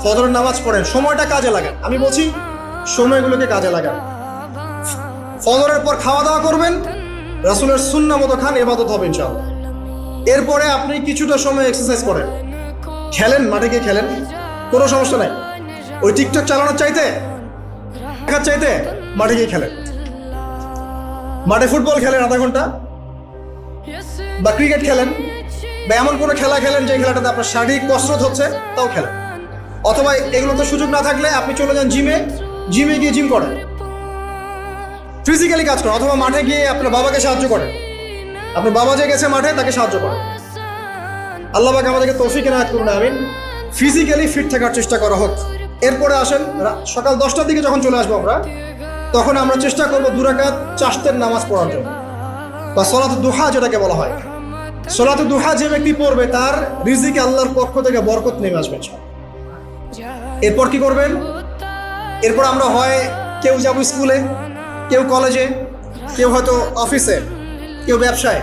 ফজরের নামাজ পড়েন, সময়টা কাজে লাগান। আমি বলছি সময়গুলোকে কাজে লাগান। ফজরের পর খাওয়া দাওয়া করবেন, রাসূলের সুন্নাহ মতো খান, ইবাদত হবে ইনশাআল্লাহ। এরপরে আপনি কিছুটা সময় এক্সারসাইজ করেন, খেলেন, মাঠে গিয়ে খেলেন, কোনো সমস্যা নাই। ওই টিকটক চালানোর চাইতে, দেখার চাইতে মাঠে গিয়ে খেলেন। মাঠে ফুটবল খেলেন আধা ঘন্টা, বা ক্রিকেট খেলেন, বা এমন কোনো খেলা খেলেন যে খেলাটাতে আপনার শারীরিক কসরত হচ্ছে, তাও খেলেন। অথবা এগুলোতে সুযোগ না থাকলে আপনি চলে যান জিমে, জিমে গিয়ে জিম করেন, ফিজিক্যালি কাজ করেন। অথবা মাঠে গিয়ে আপনার বাবাকে সাহায্য করেন, আপনার বাবা যে গেছে মাঠে তাকে সাহায্য করেন। আল্লাহ পাক আমাদেরকে তৌফিক এনায়েত করুন, আমিন। ফিজিক্যালি ফিট থাকার চেষ্টা করা হোক। এরপরে আসেন সকাল 10টার দিকে যখন চলে আসবো আমরা, তখন আমরা চেষ্টা করবো 2 রাকাত চাশতের নামাজ পড়ার জন্য, বা সলাতুদ দুহা যেটাকে বলা হয়। সলাতুদ দুহা যে ব্যক্তি পড়বে তার রিজিকে আল্লাহর পক্ষ থেকে বরকত নেমে আসবে। এরপর কি করবেন? এরপর আমরা হয় কেউ যাবো স্কুলে, কেউ কলেজে, কেউ হয়তো অফিসে, কেউ ব্যবসায়।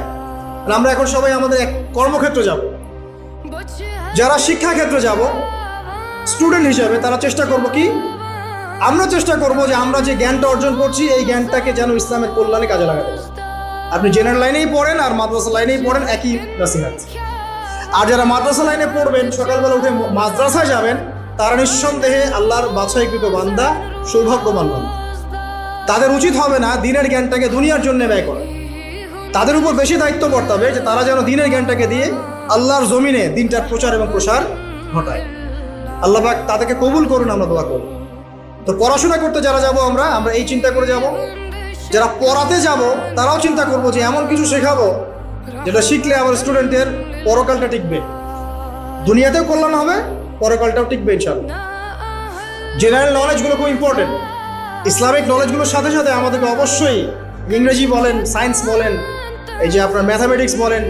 আমরা এখন সবাই আমাদের এক কর্মক্ষেত্রে যাব। যারা শিক্ষাক্ষেত্রে যাব স্টুডেন্ট হিসেবে, তারা চেষ্টা করব কি, আমরা চেষ্টা করব যে আমরা যে জ্ঞানটা অর্জন করছি এই জ্ঞানটাকে যেন ইসলামের কল্যাণে কাজে লাগাতে। আপনি জেনারেল লাইনেই পড়েন আর মাদ্রাসা লাইনেই পড়েন, একই নসিহত। আর যারা মাদ্রাসা লাইনে পড়বেন, সকালবেলা উঠে মাদ্রাসায় যাবেন, তারা নিঃসন্দেহে আল্লাহর বাছাইকৃত বান্দা, সৌভাগ্যবান বান্দা। তাদের উচিত হবে না দিনের জ্ঞানটাকে দুনিয়ার জন্য ব্যয় করা। তাদের উপর বেশি দায়িত্ব বর্তাবে যে তারা যেন দিনের জ্ঞানটাকে দিয়ে আল্লাহর জমিনে দিনটার প্রচার এবং প্রসার ঘটায়। আল্লাহ পাক তাদেরকে কবুল করুন, আমরা দোয়া করব। তো পড়াশোনা করতে যারা যাব আমরা এই চিন্তা করে যাব। যারা পড়াতে যাব তারাও চিন্তা করব যে এমন কিছু শেখাবো যেটা শিখলে আমার স্টুডেন্টের পরকালটা টিকবে, দুনিয়াতেও কল্যাণ হবে, পরকালটাও টিকবে ইনশাআল্লাহ। জেনারেল নলেজগুলো খুব ইম্পর্টেন্ট। ইসলামিক নলেজগুলোর সাথে সাথে আমাদেরকে অবশ্যই ইংরেজি বলেন, সায়েন্স বলেন, এই যে আপনার ম্যাথামেটিক্স বলেন,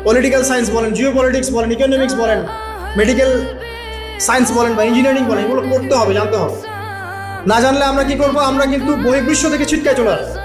পলিটিক্যাল সায়েন্স বলেন, জিও পলিটিক্স বলেন, ইকোনমিক্স বলেন, মেডিকেল সায়েন্স বলেন বা ইঞ্জিনিয়ারিং বলেন, এগুলো পড়তে হবে, জানতে হবে। না জানলে আমরা কি করবো? আমরা কিন্তু বহির্বিশ্ব থেকে ছিটকায় চলে আসবো।